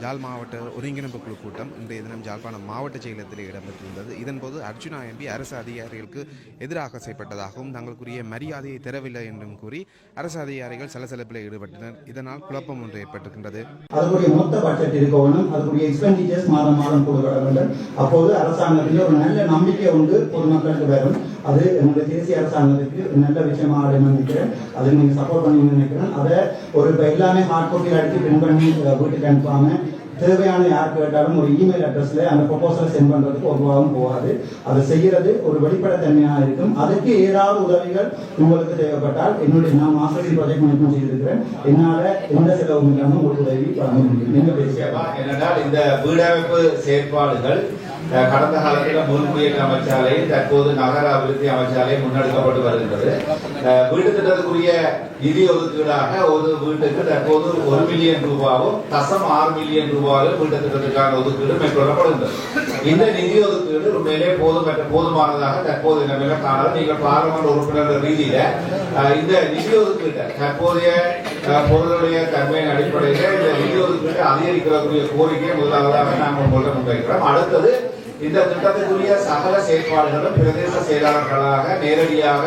ஜாழ் மாவட்ட ஒருங்கிணைப்பு குழு கூட்டம் இன்றைய தினம் ஜாழ்ப்பாணம் மாவட்ட செயலகத்தில் இடம்பெற்றிருந்தது. இதன்போது அர்ஜுனா எம்பி அரசு அதிகாரிகளுக்கு எதிராக செய்யப்பட்டதாகவும் தங்களுக்குரிய மரியாதையை தரவில்லை என்றும் கூறி அரசு அதிகாரிகள் சலசலப்பில் ஈடுபட்டனர். இதனால் குழப்பம் ஒன்று ஏற்பட்டிருக்கின்றது. அதுக்குரிய மொத்த பட்ஜெட் இருக்கணும், அதுக்குரிய எக்ஸ்பெண்டிச்சர்ஸ் மாதம் மாதம் கொடுக்கப்பட வேண்டும். அப்போது அரசாங்கத்தில் ஒரு நல்ல நம்பிக்கை உண்டு பொதுமக்களுக்கு வரும். அது என்னுடைய தேசிய அரசாங்கத்துக்கு நல்ல விஷயமாக நினைக்கிறேன். அதை நீங்க சப்போர்ட் பண்ணி நினைக்கிறேன். அதை ஒரு இப்போ எல்லாமே ஹார்ட் காப்பி அடித்து பிரிண்ட் பண்ணி வீட்டுக்கு அனுப்பாம தேவையான யார் கேட்டாலும் ஒரு இமெயில் அட்ரஸ்ல அந்த ப்ரொபோசலை சென்ட் பண்றதுக்கு ஒரு ரூபாவும் போகாது. அதை செய்யறது ஒரு வெளிப்படைத்தன்மையாக இருக்கும். அதுக்கு ஏதாவது உதவிகள் உங்களுக்கு தேவைப்பட்டால் நான் மாஸ்டர்ஸ் ப்ராஜெக்ட் மேனேஜ்மெண்ட் செய்திருக்கிறேன். என்னால எந்த செலவும் இல்லாமல் உங்களுக்கு உதவி வழங்க முடியும். நீங்க பேசியவா என்னென்றால் இந்த வீடமைப்பு செயற்பாடுகள் கடந்த காலத்தில் முன்குடியேற்ற அமைச்சாலையும் தற்போது நகர அபிவிருத்தி அமைச்சாலையும் முன்னெடுக்கப்பட்டு வருகின்றது. வீடு திட்டத்துக்குரிய நிதி ஒதுக்கீடாக ஒரு வீட்டுக்கு தற்போது 1 மில்லியன் ரூபாவும் 6 மில்லியன் ரூபாயும் வீட்டு திட்டத்துக்கான ஒதுக்கீடு மேற்கொள்ளப்படுகின்றது. இந்த நிதி ஒதுக்கீடு உண்மையிலே போதுமானதாக தற்போது நிலைமையில காணலாம். நீங்கள் பாராளுமன்ற உறுப்பினர் ரீதியில இந்த நிதி ஒதுக்கீட்டை தற்போதைய பொருளுடைய தன்மையின் அடிப்படையில் இந்த நிதி ஒதுக்கீட்டை அதிகரிக்கக்கூடிய கோரிக்கையை முதலாவதாக நாம் உங்கள்கிட்ட முன்வைக்கிறோம். அடுத்தது இந்த திட்டத்துக்குரிய சகல செயற்பாடுகளும் பிரதேச செயலாளர்களாக நேரடியாக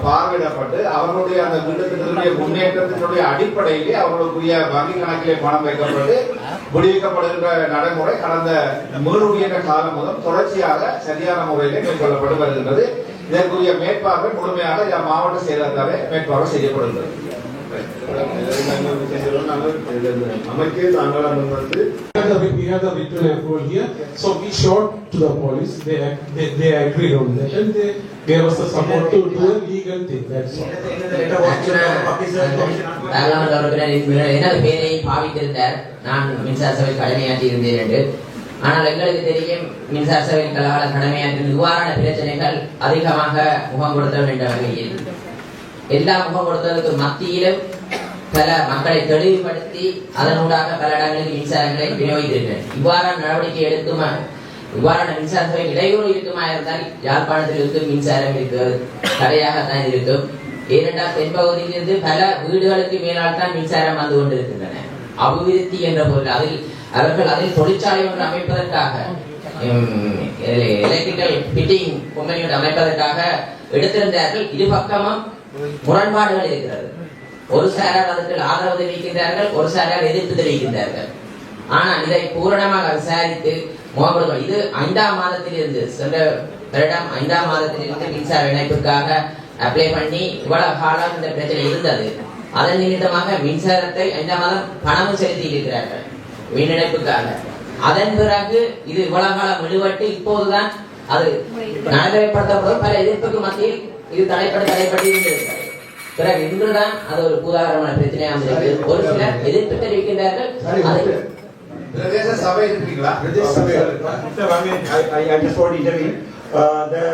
பார்வையிடப்பட்டு அவர்களுடைய அந்த திட்டத்தினுடைய முன்னேற்றத்தினுடைய அடிப்படையிலே அவர்களுக்குரிய வங்கி கணக்கிலே பணம் வைக்கப்பட்டு விடுவிக்கப்படுகின்ற நடைமுறை கடந்த மீளுடைய காலம் முதல் தொடர்ச்சியாக சரியான முறையிலே மேற்கொள்ளப்பட்டு வருகின்றது. இதற்குரிய மேற்பார்வை முழுமையாக மாவட்ட செயலாளராலே மேற்பார்வை செய்யப்படுகிறது. We have the written approval here, so we showed to the police. They agreed on that, and they gave us the support to do a legal thing. That's all. எனது பேரை பாவித்திருந்தார். நான் மின்சார சபை கடமையாற்றி இருந்தேன் என்று. ஆனால் எங்களுக்கு தெரியும் மின்சார சபை கடமையாற்றி இவ்வாறான பிரச்சனைகள் அதிகமாக முகம் கொடுத்தவன் என்ற வகையில் எல்லா முகம் கொடுத்ததற்கு மத்தியிலும் பல மக்களை தெளிவுபடுத்தி அதனூடாக பல இடங்களில் மின்சாரங்களை விநியோகித்திருக்கிறேன். இவ்வாறான நடவடிக்கை எடுக்குமா, இவ்வாறான மின்சார சபை இடையூறு இருக்குமா இருந்தால் யாழ்ப்பாணத்தில் இருக்கும் மின்சாரம் இருக்கிறது தடையாகத்தான் இருக்கும். ஏனென்றால் தென்பகுதியிலிருந்து பல வீடுகளுக்கு மேலால் தான் மின்சாரம் வந்து கொண்டிருக்கின்றன. அபிவிருத்தி என்ற பொருள் அவர்கள் தொழிற்சாலை ஒன்று அமைப்பதற்காக எலக்ட்ரிக்கல் ஃபிட்டிங் கம்பெனி அமைப்பதற்காக எடுத்திருந்தார்கள். இரு பக்கமும் முரண்பாடுகள் இருக்கிறது. ஒரு சாரார் அதற்கு ஆதரவு தெரிவிக்கின்றார்கள், ஒரு சாரார் எதிர்ப்பு தெரிவிக்கின்றார்கள். ஆனால் இதை பூரணமாக விசாரித்து முகப்படுத்தும். இது 5ஆம் மாதத்திலிருந்து சென்ற வருடம் 5ஆம் மாதத்திலிருந்து மின்சார இணைப்புக்காக அப்ளை பண்ணி இவ்வளவு காலம் இந்த பிரச்சனை இருந்தது. அதன் நிமித்தமாக மின்சாரத்தை 5ஆம் மாதம் பணமும் செலுத்தி இருக்கிறார்கள் மின் இணைப்புக்காக. அதன் பிறகு இது இவ்வளவு காலம் விடுபட்டு இப்போதுதான் அது நடைமுறைப்படுத்தப்படும். பல எதிர்ப்புக்கு மத்தியில் இது தடைப்பட்டு இருந்திருக்கிறது. பிறகு இன்றுதான் அது ஒரு உதாரணமான பிரச்சனையாக இருக்கிறது. ஒரு சிலர் எதிர்ப்பு தெரிவிக்கின்றார்கள். பிரதேச சபை இருக்கீங்களா? பிரதேச சபை. I just want to intervene. The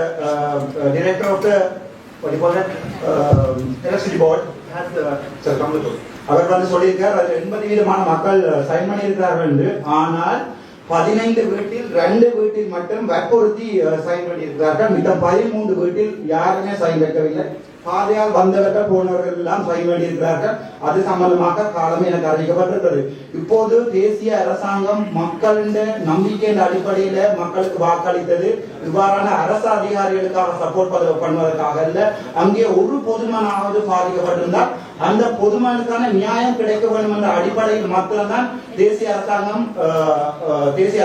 director of the electricity board has அவர் வந்து சொல்லியிருக்கார், அது 80 விதமான மக்கள் சைன் பண்ணி இருக்கிறார்கள் என்று. ஆனால் 15 வீட்டில் 2 வீட்டில் மட்டும் வற்புறுத்தி சைன் பண்ணியிருக்கிறார்கள். மித்த 13 வீட்டில் யாருமே சைன் வைக்கவில்லை. பாதையால் வந்தவர்கள் போனவர்கள் எல்லாம் சைன் பண்ணியிருக்கிறார்கள். அது சம்பந்தமாக காலமே எனக்கு அறிவிக்கப்பட்டிருக்கிறது. இப்போது தேசிய அரசாங்கம் மக்களின் நம்பிக்கையின் அடிப்படையில மக்களுக்கு வாக்களித்தது இவ்வாறான அரசு அதிகாரிகளுக்காக சப்போர்ட் பண்ணுவதற்காக இல்ல. அங்கே ஒரு பொதுமனாவது பாதிக்கப்பட்டிருந்தால் அந்த பொதுமனுக்கான நியாயம் கிடைக்க வேண்டும் என்ற அடிப்படையில் மாத்திரம்தான் தேசிய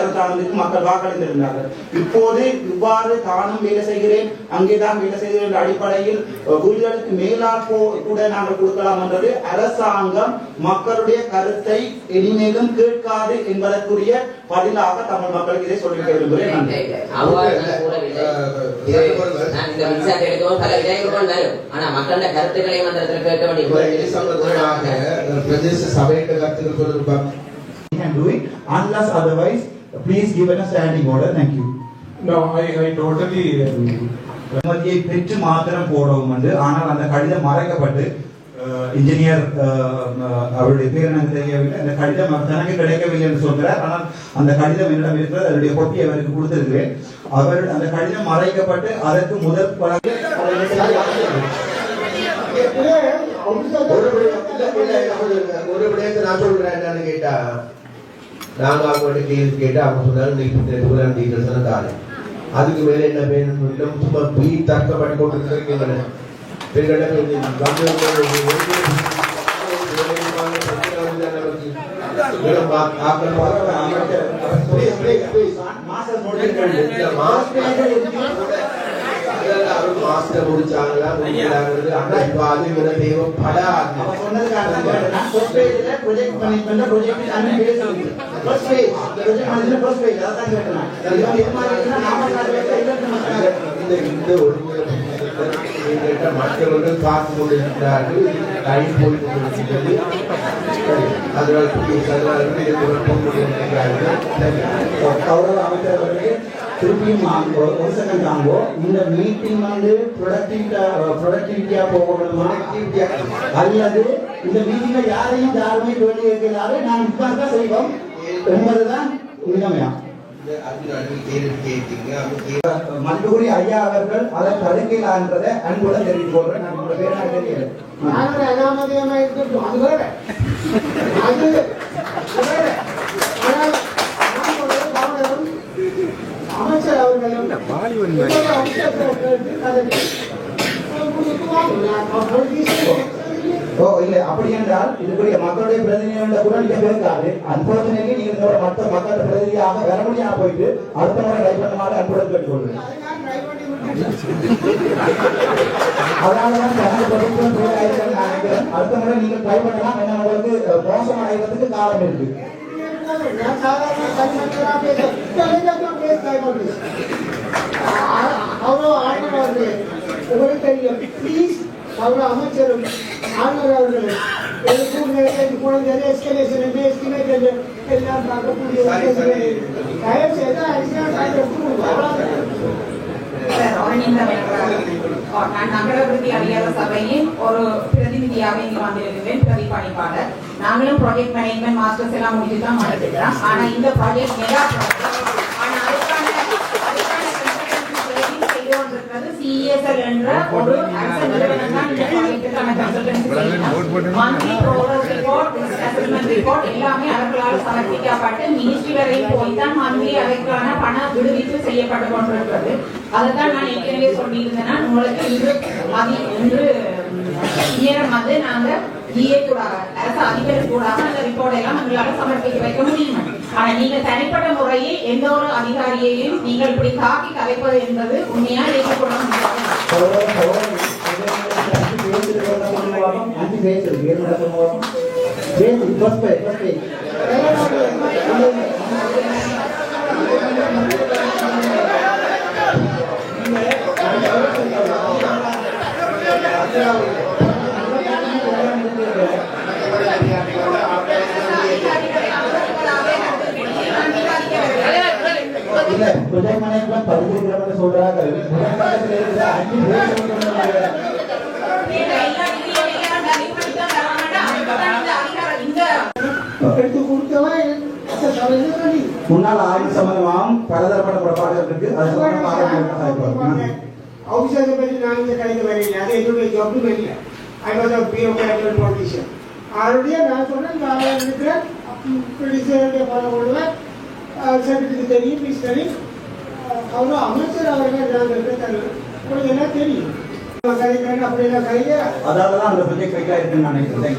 அரசாங்கத்துக்கு மக்கள் வாக்களித்திருந்தார்கள். இப்போது இவ்வாறு தானும் வேலை செய்கிறேன், அங்கேதான் வேலை செய்கிறேன் என்ற அடிப்படையில் வீடுகளுக்கு மேலால் கூட நாங்கள் கொடுக்கலாம் என்றது அரசாங்கம் மக்களுடைய கருத்தை இனிமேலும் கேட்காது என்பதற்குரிய பதிலாக தமிழ் மக்களுக்கு இதை சொல்லிக்க விரும்புகிறேன். பிரதேச சபையிட்ட கருத்துக்கள் unless otherwise please give us a standing order. Thank you. No, I totally அனுமதியை பெற்று மாத்திரம் போடவும் வந்து, ஆனால் அந்த கடிதம் மறைக்கப்பட்டு இன்ஜினியர் அவருடைய பேர் எனக்கு தெரியவில்லை, அந்த கடிதம் தனக்கு கிடைக்கவில்லை என்று சொல்கிறார். ஆனால் அந்த கடிதம் என்னிடம் இருக்கிறது, அதனுடைய கொப்பி அவருக்கு கொடுத்திருக்கிறேன். அவர் அந்த கடிதம் மறைக்கப்பட்டு அதற்கு முதல் ஒரு விடயத்தை நான் சொல்றேன் என்னன்னு கேட்டா, நாங்கள் அவங்கள்ட்ட கேள்வி கேட்டு அவங்க சொன்னாலும் நீங்க டீட்டெயில்ஸ் எல்லாம் தாரு. அதுக்கு மேல என்ன வேணும் சும்மா பீ தர்க்கப்பட்டு கொண்டு மாஸ்டர் முடிச்சாங்களா முடிக்கிறாங்கிறது ஆனா இப்ப அது இவர தேவைப்படாது. அவ சொன்னதுக்காக ஃபர்ஸ்ட் பேஜ்ல ப்ராஜெக்ட் மேனேஜ்மென்ட்ல ப்ராஜெக்ட் அன்னி பேஸ் இருக்கு. First page project management first page அதான் கேட்டேன். இது மாதிரி இருக்குன்னா நாம இந்த ஒருங்கிணைந்த மக்களுடன் பார்த்து கொண்டிருக்கிறார்கள். டைம் போய் கொண்டிருக்கிறது. அதனால் கௌரவ அமைச்சர் அவர்களே திருப்பியும் ஒரு செகண்ட் தாங்கோ. இந்த மீட்டிங் வந்து ப்ரொடக்டிவிட்டியா போகணுமா அல்லது இந்த மீட்டிங்ல யாருமே கேள்வி கேட்கிறாரு நான் இப்ப செய்வோம் என்பதுதான் உண்மையா? மன்றுகுரி ஐயா அவர்கள் அதை தடுக்கலான்றதை அன்புடன் தெரிவித்து கொள்றேன். நான் உங்களோட பேர் நான் தெரியல. அமைச்சர் அவர்களும் இல்ல அப்படி என்றால் இதுக்குரிய மக்களுடைய பிரதிநிதிகள கூட நீங்க கேட்காது. அன்பார்ச்சுனேட்லி நீங்க இதோட மற்ற மக்கள் பிரதிநிதியாக வர முடியாம போயிட்டு அடுத்த முறை ட்ரை பண்ணுமாறு அன்புடன் கேட்டுக்கொள்றேன். அதனாலதான் அடுத்த முறை நீங்க ட்ரை பண்ணலாம். என்ன உங்களுக்கு மோசம் அடைவதற்கு காரணம் இருக்கு. அமைச்சரும் ஆளுநர் அவர்களும் எல்லாம் பார்க்கக்கூடிய நான் நகரபிருத்தி அதிகார சபையின் ஒரு பிரதிநிதியாக இங்கு வந்திருக்கிறேன், பிரதிபலிப்பாளர். நாங்களும் ப்ராஜெக்ட் மேனேஜ்மெண்ட் மாஸ்டர்ஸ் எல்லாம் முடிச்சு தான் வந்துருக்கிறோம். ஆனா இந்த ப்ராஜெக்ட் மெகா ப்ராஜெக்ட், ஆனா அதுக்கான செய்து கொண்டிருக்கிறது சிஎஸ்எல் என்ற ஒரு அரசு நிறுவனம் தான் இந்த ப்ராஜெக்டுக்கான கன்சல்டன்சி செய்யணும். Monthly progress report, assessment report எல்லாமே அவர்களால் சமர்ப்பிக்கப்பட்டு மினிஸ்ட்ரி வரை போய் தான் மந்த்லி அதற்கான பண விடுவிப்பு செய்யப்பட்டு கொண்டிருக்கிறது. அதைத்தான் நான் ஏற்கனவே சொல்லியிருந்தேன்னா உங்களுக்கு இன்று நேரம் வந்து நாங்க ஜிஏ கூட அரசு அதிபர் கூட அந்த ரிப்போர்ட் எல்லாம் எங்களால சமர்ப்பிக்க வைக்க முடியும். ஆனா நீங்க தனிப்பட்ட முறையில் எந்த ஒரு அதிகாரியையும் நீங்கள் இப்படி தாக்கி கலைப்பது என்பது உண்மையா ஏற்றுக்கொள்ள முடியாது. ப்ராஜெக்ட் மேனேஜ்மெண்ட் படிச்சிருக்கிறவங்க சொல்றாங்க முன்னாள் ஆய்வு சம்பந்தமாகவும் பலதரப்பட்ட புறப்பாடுகள் இருக்கு. அது ஔஷதத்தை பற்றி நான் இந்த கடைக்கு வரேன். அது என்னுடைய ஜாப் இல்லை. I was a bureaucratic politician. ஆல்ரெடியா நான் சொன்னேன் நான் இருக்கிறேன் ப்ரொடியூசருடைய ஃபாலோ பண்ணுவேன். செக்ரட்டரி தெரியும், ப்ளீஸ் தெரியும். அவரும் அமைச்சர் அவர்கள் நான் இருக்கிறேன். உங்களுக்கு என்ன தெரியும் கதைக்கிறேன் அப்படின்னா கதைக்க. அதாவது அந்த ப்ராஜெக்ட் வைக்கா இருக்குன்னு நான் நினைக்கிறேன்.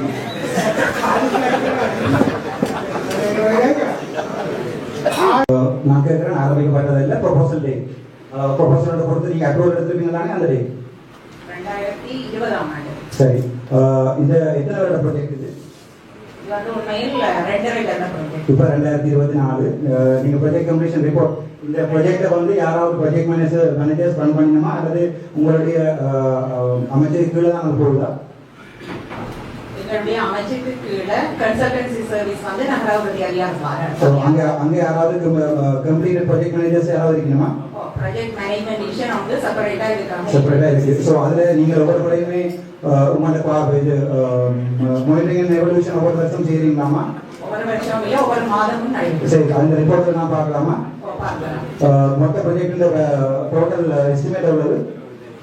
நான் கேட்கிறேன் ஆரம்பிக்கப்பட்டதில்லை ப்ரொபோசல் டே. ப்ரொபோசலோட பொறுத்து நீங்க அப்ரூவல் எடுத்துருப்பீங்க தானே அந்த டே? 2020ஆம் ஆண்டு. சரி, இந்த எத்தனை வருட ப்ராஜெக்ட் இது? இது வந்து உண்மையில் 2 ப்ராஜெக்ட். இப்போ 2024 நீங்க ப்ராஜெக்ட் கம்ப்ளீஷன் ரிப்போர்ட் இந்த ப்ராஜெக்டை வந்து யாராவது ப்ராஜெக்ட் மேனேஜர்ஸ் ரன் பண்ணணுமா அல்லது உங்களுடைய அமைச்சருக்கு கீழே தான் அது போகுதா? எங்களுடைய அமைச்சருக்கு கீழே கன்சல்டன்சி சர்வீஸ் வந்து நகராபிவிருத்தி அதிகாரம். அங்க யாராவது கம்ப்ளீட் ப்ராஜெக்ட் மேனேஜர்ஸ் யாராவது இருக்கணுமா? ப்ராஜெக்ட் மேனேஜ்மெண்ட் டிவிஷன் வந்து செப்பரேட்டா இருக்காங்க. செப்பரேட்டா இருக்கு. ஸோ அதுல நீங்க ஒவ்வொரு முறையுமே உங்களோட இது மானிட்டரிங் அண்ட் எவல்யூஷன் ஒவ்வொரு வருஷம் செய்றீங்களாமா? ஒவ்வொரு வருஷம் இல்ல ஒவ்வொரு மாதமும் நடைபெறும். சரி, அந்த ரிப்போர்ட் நான் பார்க்கலாமா? பார்க்கலாம். மொத்த ப்ராஜெக்ட்ல டோட்டல் எஸ்டிமேட் எவ்வளவு?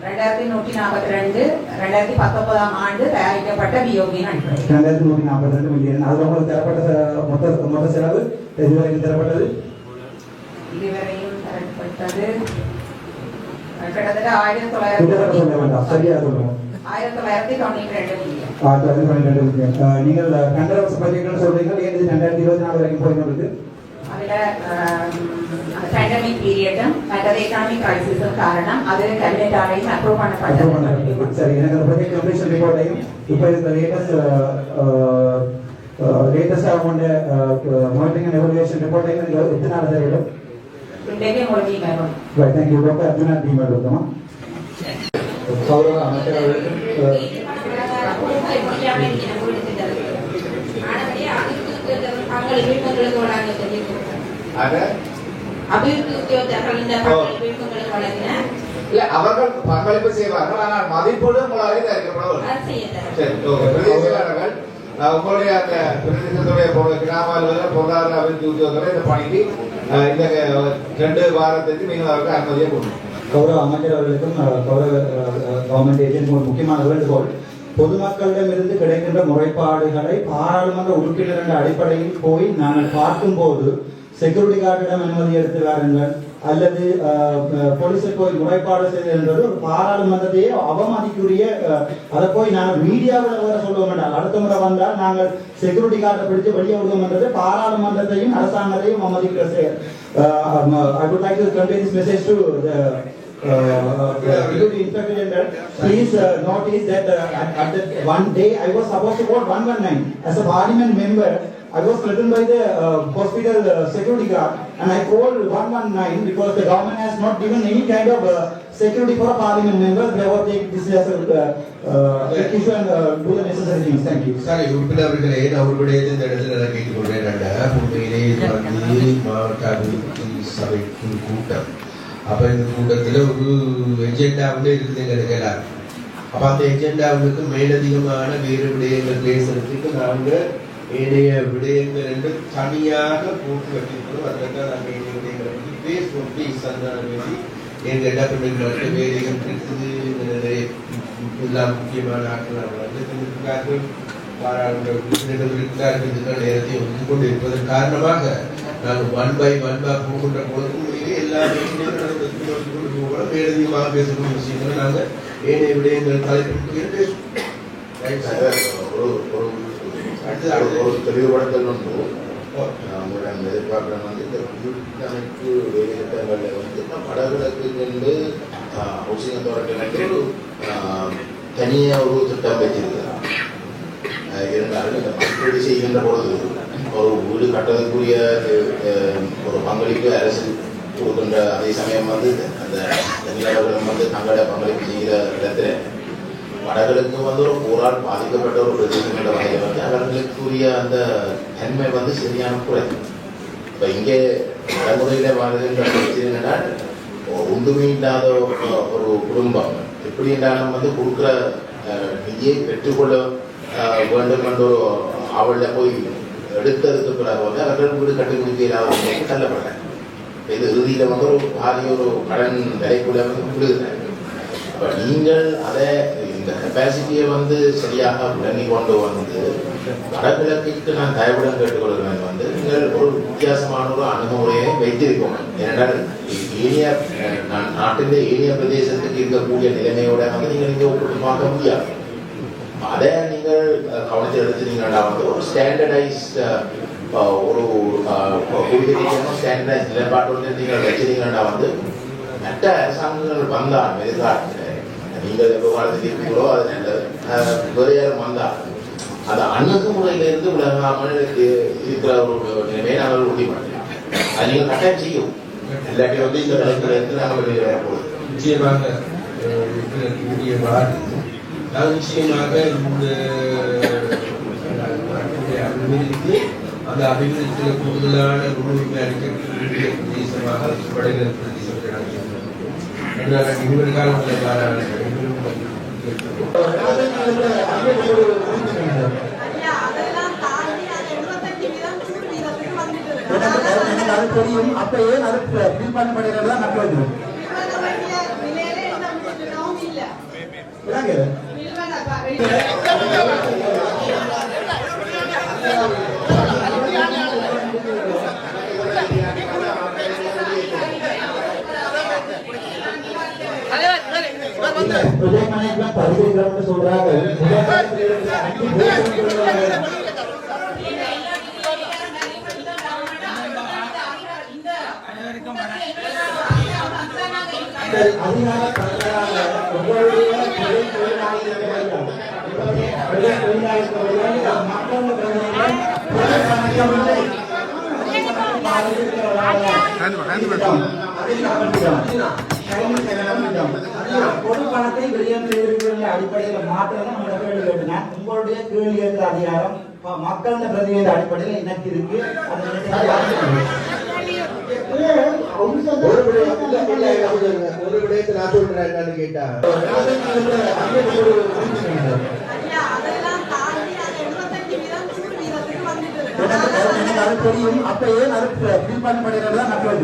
2142 2019 ஆண்டு தயாரிக்கப்பட்ட பிஓபியின் அடிப்படையில் 2142 மில்லியன். அது உங்களுக்கு தரப்பட்ட மொத்த செலவு இதுவரைக்கும் தரப்பட்டது இதுவரையும் தரப்பட்டது கிட்டத்தட்ட 1992 சரியா சொல்லுங்க. 1992 மில்லியன். 1992 மில்லியன். நீங்கள் கண்டரவச பட்ஜெட்னு சொல்றீங்க. ஏன் இது 2024 வரைக்கும் போயிட்டு அதுல பேண்டமிக் பீரியடும் மற்றது எக்கனாமிக் கிரைசிஸும் காரணம் அது கேபினெட்டாலையும் அப்ரூவ் பண்ணப்பட்டது. சரி, எனக்கு அந்த ப்ராஜெக்ட் கம்ப்ளீஷன் ரிப்போர்ட்டையும் இப்போ இந்த லேட்டஸ்ட் அவங்களோட மானிட்டரிங் அண்ட் எவல்யூஷன் ரிப்போர்ட்டையும் நீங்கள் எத்தனை நாள் தரையிடும்? இன்றைக்கு உங்களுக்கு இமெயில் வரும். Right, thank you. Doctor Arjuna email இருக்குமா? கௌரவ அமைச்சர் அவர்கள் பங்களிப்பு செய்வார்கள், ஆனால் மதிப்பீடு உங்களாலே தயாரிக்கப்படும். சரி, பிரதேச செயலாளர்கள் உங்களுடைய அந்த பிரதேசத்துடைய கிராம அலுவலர் பொருளாதார அபிவிருத்தி உத்தியோகத்தில் இந்த பணிக்கு இந்த 2 வாரத்துக்கு நீங்கள் அவருக்கு அனுமதியை கொடுக்கணும். கௌரவ அமைச்சர் அவர்களுக்கும் கௌரவ கவர்மெண்ட் ஏஜென்ட் ஒரு முக்கியமான வேண்டுகோள், பொதுமக்களிடமிருந்து கிடைக்கின்ற முறைப்பாடுகளை பாராளுமன்ற உறுப்பினர் என்ற அடிப்படையில் போய் நாங்கள் பார்க்கும்போது செக்யூரிட்டி கார்டிடம் அனுமதி எடுத்து வாருங்கள் அல்லது போலீஸை போய் முறைப்பாடு செய்வது என்பது ஒரு பாராளுமன்றத்தையே அவமதிக்குரிய. அதை போய் நாங்கள் மீடியாவில் வேற சொல்லுவோம் என்றால் அடுத்த முறை வந்தால் நாங்கள் செக்யூரிட்டி கார்டை பிடித்து வெளியே விடுவோம் என்றது பாராளுமன்றத்தையும் அரசாங்கத்தையும் அவமதிக்கிற செயல். I would like to convey this message to the Inspector General. Please notice that at that one day I was supposed to call 119 as a parliament member. I was threatened by the hospital security guard and I called 119 because the government has not given any kind of security for a parliament member. Therefore, take this as a issue and do the necessary things. Thank you. Sorry, உறுப்பினர்களே, நான் ஒரு விடயத்தை இந்த இடத்துல நான் கேட்டுக்கொள்றேன். உண்மையிலே மாவட்ட அபிவிருத்தி சபைக்கு கூட்டம். அப்ப இந்த கூட்டத்தில் ஒரு எஜெண்டா இருக்குது எங்களுக்கு எல்லாரும். அப்ப அந்த எஜெண்டாவுக்கு மேலதிகமான வேறு விடயங்கள் பேசுறதுக்கு நாங்கள் ஏனைய விடயங்கள் என்று தனியாக போட்டு வச்சிருக்கிறோம். அதற்காக நாங்கள் ஏனைய விடயங்களை பற்றி பேசுவோம். ப்ளீஸ் பேசி எங்கள் எல்லா பிள்ளைகளுக்கு வேலைகள் இருக்குது. எல்லாம் முக்கியமான ஆட்கள் இருக்கிறார்கள், பாராளுமன்ற உறுப்பினர்கள் இருக்கிறார்கள். இதுக்கான நேரத்தை ஒதுக்கி கொண்டு இருப்பதன் காரணமாக நாங்கள் 1 by 1 போகின்ற பொழுது எல்லாமே மேலதிகமாக பேசக்கூடிய விஷயங்களை நாங்கள் ஏனைய விடயங்கள் தலைப்பு ஒரு தெளிவுபடுத்தல் ஒன்று உங்களிடம் எதிர்பார்க்கிறேன். வந்து இந்த அமைப்பு வேலைத்திட்டங்களில் வந்து வடகிழக்கு என்று ஹவுசிங் அத்தாரிட்டி தனியாக ஒரு திட்டம் வச்சிருக்கிறார். இருந்தாலும் இந்த மதிப்பீடு செய்கின்ற பொழுது ஒரு வீடு கட்டுறதுக்குரிய ஒரு பங்களிப்பு அரசு கொடுக்கின்ற அதே சமயம் வந்து அந்த தனியாளர்களும் வந்து தங்களோட பங்களிப்பு செய்கிற இடத்துல வடகிழக்கு வந்து ஒரு போரால் பாதிக்கப்பட்ட ஒரு பிரதேசம் என்ற வகையில் வந்து அவர்களுக்குரிய அந்த தன்மை வந்து சரியான குறை. இப்போ இங்கே நடைமுறையில் வாழ்கின்ற பிரச்சனைனா ஒன்றுமே இல்லாத ஒரு குடும்பம் எப்படி என்றாலும் வந்து கொடுக்குற நிதியை பெற்றுக்கொள்ள வேண்டும் என்ற ஒரு அவளில் போய் எடுத்ததுக்கு பிறகு வந்து அவர்கள் வீடு கட்டுப்பிடிக்க இல்லாத தள்ளப்படுறாங்க. இது இறுதியில் வந்து ஒரு பாரிய ஒரு கடன் விலைக்குள்ள வந்து விடுகிறாங்க. அப்போ நீங்கள் அதை இந்த கெப்பாசிட்டியை வந்து சரியாக விளங்கி கொண்டு வந்து வடகிழக்கு நான் தயவுடன் கேட்டுக்கொள்கிறேன். வந்து நீங்கள் ஒரு வித்தியாசமான ஒரு அணுகுமுறையை வைத்திருக்கோம். ஏனென்றால் ஏனைய நாட்டின் ஏனைய பிரதேசத்துக்கு இருக்கக்கூடிய நிலைமையோட வந்து நீங்கள் இங்கே ஒப்பிட்டு பார்க்க முடியாது. அதை நீங்கள் கவனத்தில் எடுத்துட்டீங்கன்னா வந்து ஒரு ஸ்டாண்டர்டைஸ்ட் ஒரு ஸ்டாண்டர்டைஸ் நிலைப்பாட்டோடு நீங்கள் வச்சிருந்தீங்கன்னா வந்து மற்ற அரசாங்கங்கள் வந்தால் எதிர்காலத்தில் நீங்கள் எப்போ காலத்தில் இருக்கீங்களோ அது நல்லது. வேறு யாரும் வந்தால் அந்த அணுகுமுறையிலிருந்து விலகாமல் இருக்கிற ஒரு நிலைமையை நாங்கள் உறுதி பண்ணுறோம். அது நீங்கள் கட்டாயம் செய்யும். இல்லாட்டி வந்து இந்த நிலையத்திலிருந்து நாங்கள் வெளியே வரப்போகுது. நிச்சயமாக நிச்சயமாக இந்த அபிவிருத்தி அந்த அபிவிருத்தியில் கூடுதலான முன்னுரிமை அளிக்கக்கூடிய பிரதேசமாக வடகிழக்கு பிரதேசம் இவர்கள் காலத்தில் தெரியும். அப்ப ஏன் அது பில் பண்ணப்படுகிறதா மக்கள் ப்ரொஜெக்ட் மேனேஜ்மெண்ட் பதிவு சொல்றாங்க. அதிகார பிரகாரம் உங்களுடைய பொது பணத்தை விரயம் செய்திருக்கிற அடிப்படையில் மாற்றம் உங்களுடைய கேள்வி கேட்கிற அதிகாரம் மக்கள் பிரதிநிதி அடிப்படையில் எனக்கு இருக்கு. ஒரு விடயத்தை நான் சொல்றேன் என்னன்னு கேட்டா தெரியும். அப்ப ஏன் தீர்மானம் மக்கள்